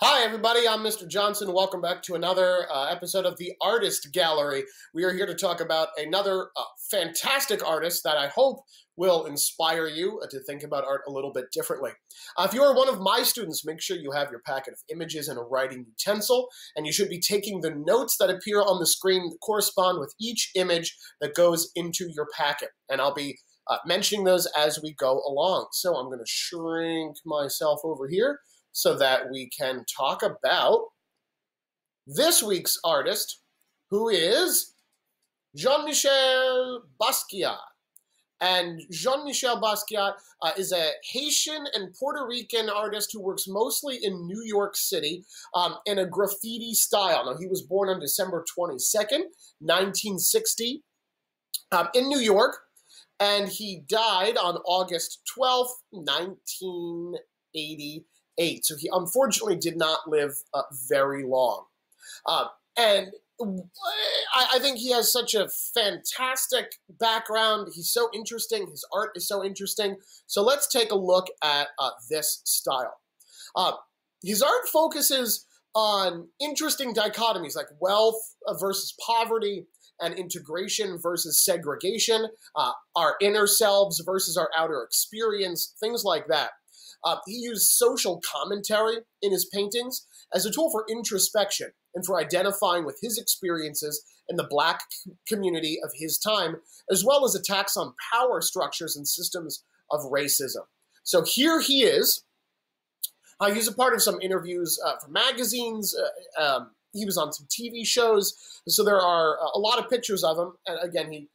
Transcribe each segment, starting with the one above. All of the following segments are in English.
Hi, everybody. I'm Mr. Johnson. Welcome back to another episode of the Artist Gallery. We are here to talk about another fantastic artist that I hope will inspire you to think about art a little bit differently. If you are one of my students, make sure you have your packet of images and a writing utensil, and you should be taking the notes that appear on the screen that correspond with each image that goes into your packet. And I'll be mentioning those as we go along. So I'm going to shrink myself over here so that we can talk about this week's artist, who is Jean-Michel Basquiat. And Jean-Michel Basquiat is a Haitian and Puerto Rican artist who works mostly in New York City in a graffiti style. Now, he was born on December 22nd, 1960 in New York, and he died on August 12th, 1988. So he unfortunately did not live very long. And I think he has such a fantastic background. He's so interesting. His art is so interesting. So let's take a look at this style. His art focuses on interesting dichotomies like wealth versus poverty and integration versus segregation, our inner selves versus our outer experience, things like that. He used social commentary in his paintings as a tool for introspection and for identifying with his experiences in the Black community of his time, as well as attacks on power structures and systems of racism. So here he is. He's a part of some interviews for magazines. He was on some TV shows. So there are a lot of pictures of him. And again, he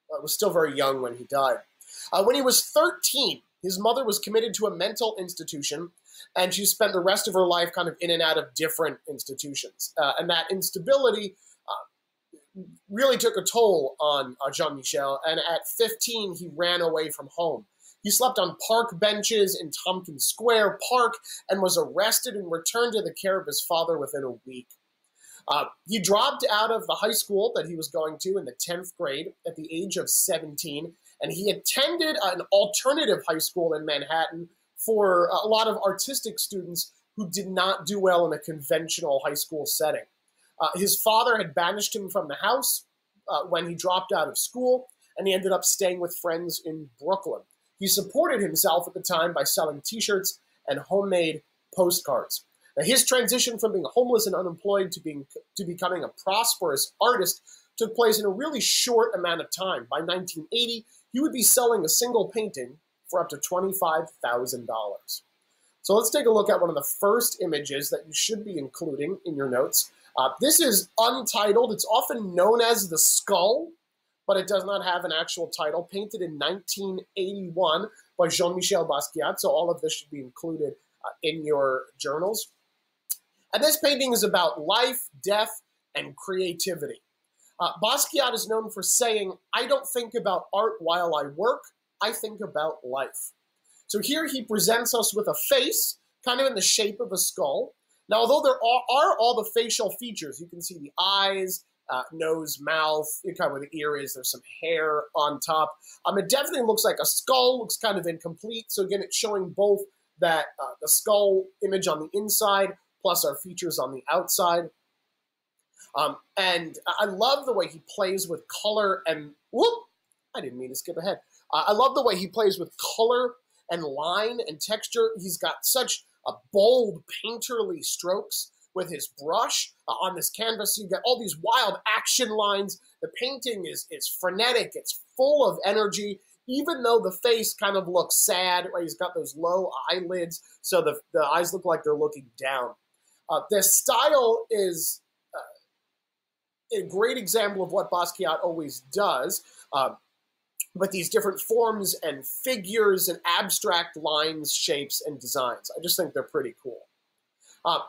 was still very young when he died. When he was 13, his mother was committed to a mental institution, and she spent the rest of her life kind of in and out of different institutions. And that instability really took a toll on Jean-Michel, and at 15, he ran away from home. He slept on park benches in Tompkins Square Park and was arrested and returned to the care of his father within a week. He dropped out of the high school that he was going to in the 10th grade at the age of 17, and he attended an alternative high school in Manhattan for a lot of artistic students who did not do well in a conventional high school setting. His father had banished him from the house when he dropped out of school, and he ended up staying with friends in Brooklyn. He supported himself at the time by selling T-shirts and homemade postcards. Now, his transition from being homeless and unemployed to becoming a prosperous artist took place in a really short amount of time. By 1980, he would be selling a single painting for up to $25,000. So let's take a look at one of the first images that you should be including in your notes. This is untitled. It's often known as the Skull, but it does not have an actual title. Painted in 1981 by Jean-Michel Basquiat, so all of this should be included in your journals. And this painting is about life, death, and creativity. Basquiat is known for saying, "I don't think about art while I work, I think about life." So here he presents us with a face, kind of in the shape of a skull. Now, although there are all the facial features, you can see the eyes, nose, mouth, kind of where the ear is, there's some hair on top. It definitely looks like a skull, looks kind of incomplete. So again, it's showing both that the skull image on the inside plus our features on the outside. And I love the way he plays with color and, whoop, I didn't mean to skip ahead. I love the way he plays with color and line and texture. He's got such a bold, painterly strokes with his brush on this canvas. You get all these wild action lines. The painting is frenetic. It's full of energy, even though the face kind of looks sad, right? He's got those low eyelids, so the eyes look like they're looking down. This style is a great example of what Basquiat always does, with these different forms and figures and abstract lines, shapes, and designs. I just think they're pretty cool.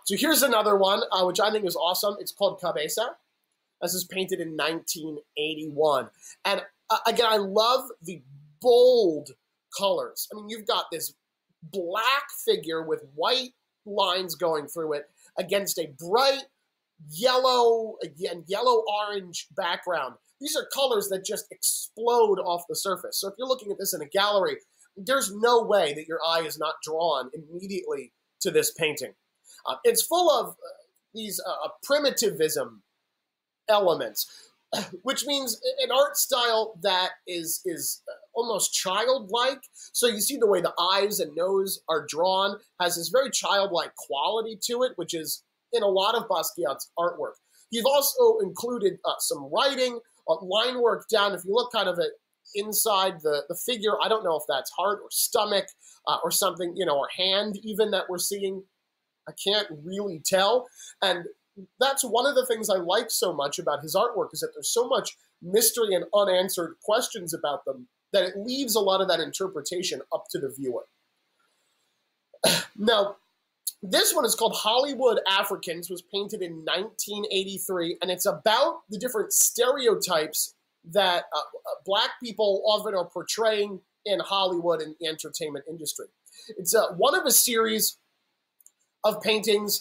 So here's another one, which I think is awesome. It's called Cabeza. This is painted in 1981. And again, I love the bold colors. I mean, you've got this black figure with white lines going through it against a bright yellow, again, yellow-orange background. These are colors that just explode off the surface. So if you're looking at this in a gallery, there's no way that your eye is not drawn immediately to this painting. It's full of these primitivism elements, which means an art style that is almost childlike. So you see the way the eyes and nose are drawn has this very childlike quality to it, which is in a lot of Basquiat's artwork. You've also included some writing, line work down. If you look kind of at inside the figure, I don't know if that's heart or stomach or something, or hand even that we're seeing. I can't really tell. And that's one of the things I like so much about his artwork, is that there's so much mystery and unanswered questions about them that it leaves a lot of that interpretation up to the viewer. Now, this one is called Hollywood Africans, was painted in 1983, and it's about the different stereotypes that Black people often are portraying in Hollywood and the entertainment industry. It's one of a series of paintings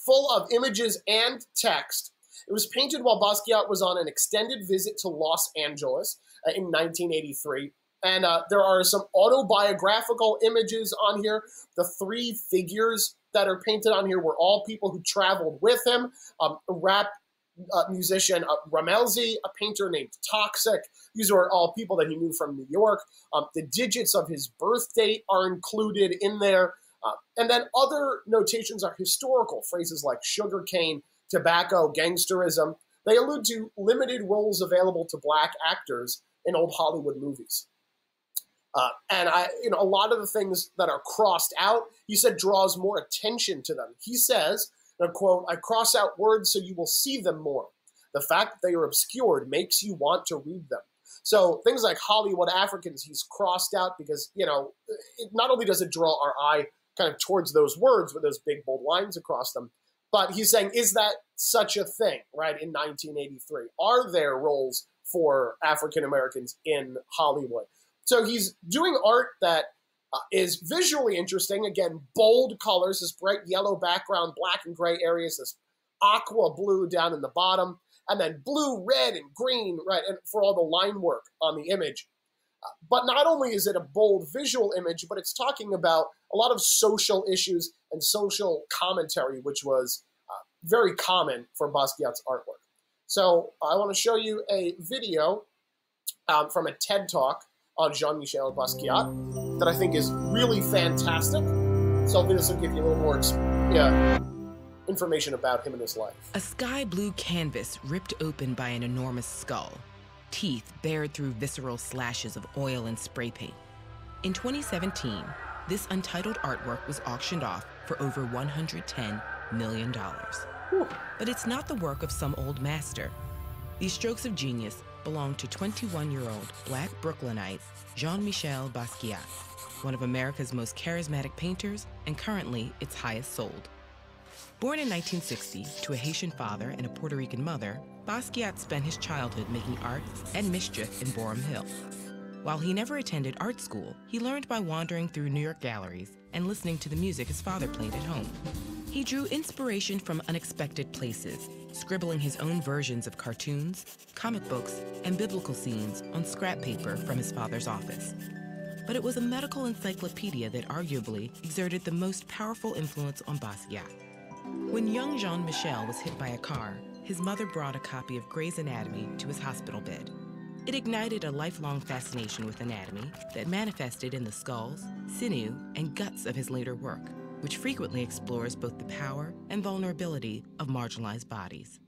full of images and text. It was painted while Basquiat was on an extended visit to Los Angeles in 1983. And there are some autobiographical images on here. The three figures that are painted on here were all people who traveled with him. A rap musician, Rammellzee, a painter named Toxic. These are all people that he knew from New York. The digits of his birth date are included in there. And then other notations are historical, phrases like sugarcane, tobacco, gangsterism. They allude to limited roles available to Black actors in old Hollywood movies. And a lot of the things that are crossed out, he said, draws more attention to them. He says, and I quote, "I cross out words so you will see them more. The fact that they are obscured makes you want to read them." So things like Hollywood Africans, he's crossed out because, not only does it draw our eye kind of towards those words with those big, bold lines across them, but he's saying, is that such a thing, right, in 1983? Are there roles for African Americans in Hollywood? So he's doing art that is visually interesting. Again, bold colors, this bright yellow background, black and gray areas, this aqua blue down in the bottom, and then blue, red, and green, right, and for all the line work on the image. But not only is it a bold visual image, but it's talking about a lot of social issues and social commentary, which was very common for Basquiat's artwork. So I want to show you a video from a TED Talk on Jean-Michel Basquiat that I think is really fantastic. So hopefully this will give you a little more information about him and his life. A sky blue canvas ripped open by an enormous skull. Teeth bared through visceral slashes of oil and spray paint. In 2017, this untitled artwork was auctioned off for over $110 million. Whew. But it's not the work of some old master. These strokes of genius belong to 21-year-old Black Brooklynite Jean-Michel Basquiat, one of America's most charismatic painters and currently its highest sold. Born in 1960 to a Haitian father and a Puerto Rican mother, Basquiat spent his childhood making art and mischief in Boerum Hill. While he never attended art school, he learned by wandering through New York galleries and listening to the music his father played at home. He drew inspiration from unexpected places, scribbling his own versions of cartoons, comic books, and biblical scenes on scrap paper from his father's office. But it was a medical encyclopedia that arguably exerted the most powerful influence on Basquiat. When young Jean-Michel was hit by a car, his mother brought a copy of Gray's Anatomy to his hospital bed. It ignited a lifelong fascination with anatomy that manifested in the skulls, sinew, and guts of his later work, which frequently explores both the power and vulnerability of marginalized bodies.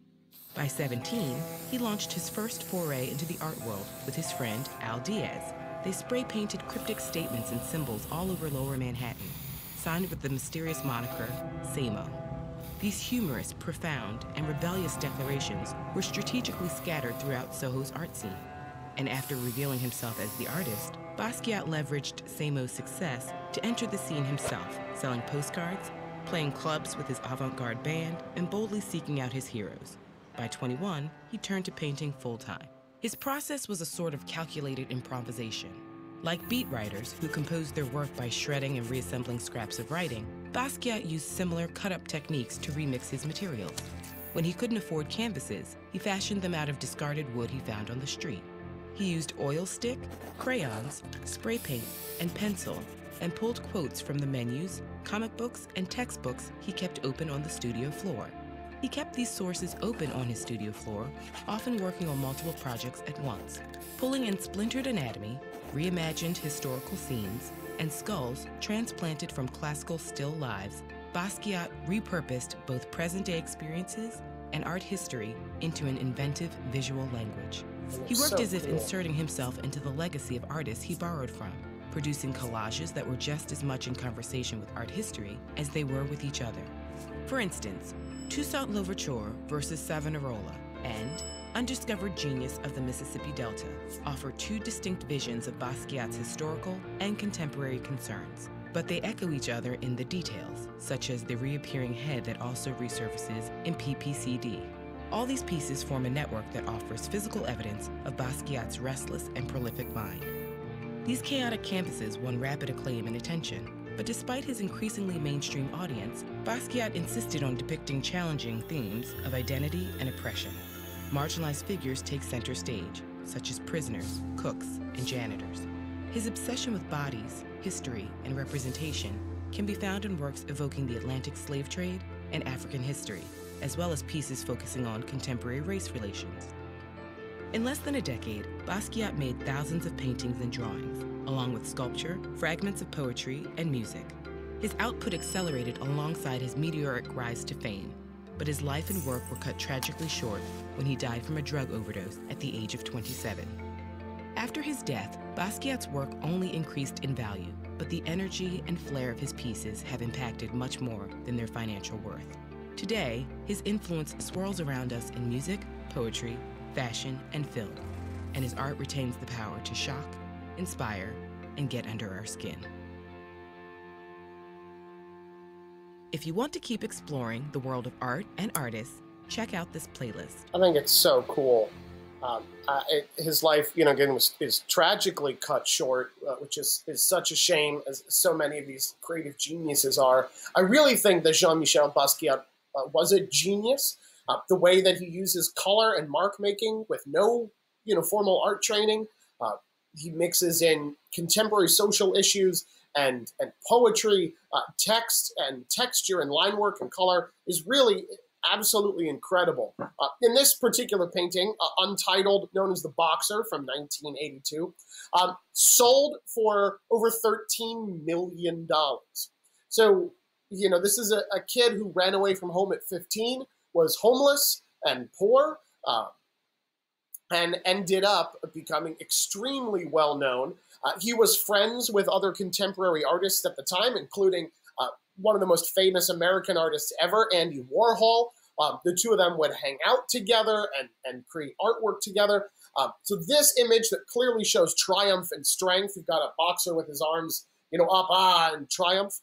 By 17, he launched his first foray into the art world with his friend Al Diaz. They spray-painted cryptic statements and symbols all over Lower Manhattan, signed with the mysterious moniker Samo. These humorous, profound, and rebellious declarations were strategically scattered throughout Soho's art scene. And after revealing himself as the artist, Basquiat leveraged Samo's success to enter the scene himself, selling postcards, playing clubs with his avant-garde band, and boldly seeking out his heroes. By 21, he turned to painting full-time. His process was a sort of calculated improvisation. Like beat writers who composed their work by shredding and reassembling scraps of writing, Basquiat used similar cut-up techniques to remix his materials. When he couldn't afford canvases, he fashioned them out of discarded wood he found on the street. He used oil stick, crayons, spray paint, and pencil, and pulled quotes from the menus, comic books, and textbooks he kept open on the studio floor. He kept these sources open on his studio floor, often working on multiple projects at once, pulling in splintered anatomy, reimagined historical scenes, and skulls transplanted from classical still lives. Basquiat repurposed both present-day experiences and art history into an inventive visual language. He worked as if inserting himself into the legacy of artists he borrowed from, producing collages that were just as much in conversation with art history as they were with each other. For instance, Toussaint Louverture versus Savonarola and Undiscovered Genius of the Mississippi Delta offer two distinct visions of Basquiat's historical and contemporary concerns, but they echo each other in the details, such as the reappearing head that also resurfaces in PPCD. All these pieces form a network that offers physical evidence of Basquiat's restless and prolific mind. These chaotic canvases won rapid acclaim and attention, but despite his increasingly mainstream audience, Basquiat insisted on depicting challenging themes of identity and oppression. Marginalized figures take center stage, such as prisoners, cooks, and janitors. His obsession with bodies, history, and representation can be found in works evoking the Atlantic slave trade and African history, as well as pieces focusing on contemporary race relations. In less than a decade, Basquiat made thousands of paintings and drawings, along with sculpture, fragments of poetry, and music. His output accelerated alongside his meteoric rise to fame, but his life and work were cut tragically short when he died from a drug overdose at the age of 27. After his death, Basquiat's work only increased in value, but the energy and flair of his pieces have impacted much more than their financial worth. Today, his influence swirls around us in music, poetry, fashion, and film, and his art retains the power to shock, inspire, and get under our skin. If you want to keep exploring the world of art and artists, check out this playlist. I think it's so cool. His life, again, is tragically cut short, which is such a shame, as so many of these creative geniuses are. I really think that Jean-Michel Basquiat was a genius. The way that he uses color and mark making with no, formal art training. He mixes in contemporary social issues and poetry, text and texture and line work and color is really absolutely incredible. In this particular painting, Untitled, known as The Boxer from 1982, sold for over $13 million. So, this is a kid who ran away from home at 15, was homeless and poor, and ended up becoming extremely well known. He was friends with other contemporary artists at the time, including one of the most famous American artists ever, Andy Warhol. The two of them would hang out together and create artwork together. So this image that clearly shows triumph and strength, you've got a boxer with his arms, up, and triumph,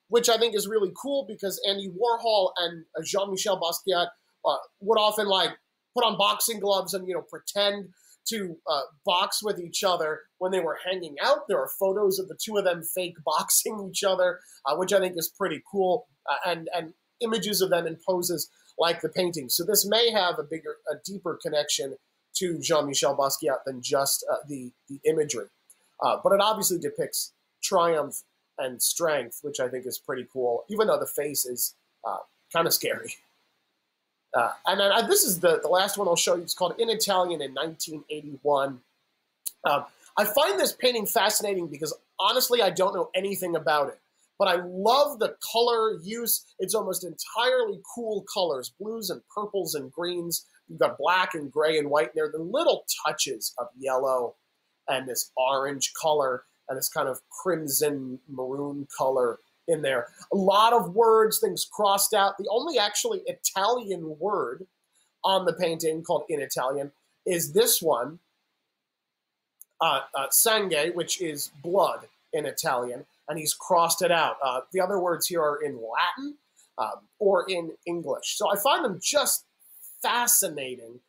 which I think is really cool because Andy Warhol and Jean-Michel Basquiat would often put on boxing gloves and, pretend to box with each other when they were hanging out. There are photos of the two of them fake boxing each other, which I think is pretty cool, and images of them in poses like the painting. So this may have a deeper connection to Jean-Michel Basquiat than just the imagery. But it obviously depicts triumph and strength, which I think is pretty cool, even though the face is kind of scary. And then this is the last one I'll show you. It's called In Italian in 1981. I find this painting fascinating because, honestly, I don't know anything about it. But I love the color use. It's almost entirely cool colors, blues and purples and greens. You've got black and gray and white in there. The little touches of yellow and this orange color and this kind of crimson maroon color in there. A lot of words, things crossed out. The only actually Italian word on the painting called In Italian is this one, sangue, which is blood in Italian, and he's crossed it out. The other words here are in Latin or in English. So I find them just fascinating.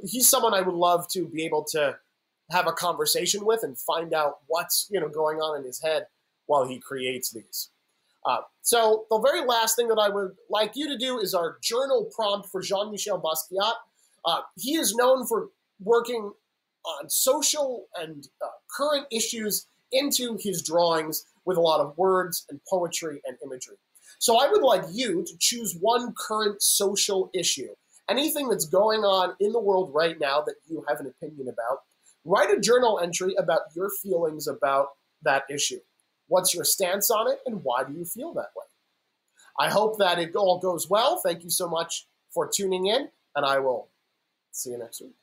He's someone I would love to be able to have a conversation with and find out what's going on in his head while he creates these. So the very last thing that I would like you to do is our journal prompt for Jean-Michel Basquiat. He is known for working on social and current issues into his drawings with a lot of words and poetry and imagery. So I would like you to choose one current social issue, anything that's going on in the world right now that you have an opinion about. Write a journal entry about your feelings about that issue. What's your stance on it, and why do you feel that way? I hope that it all goes well. Thank you so much for tuning in, and I will see you next week.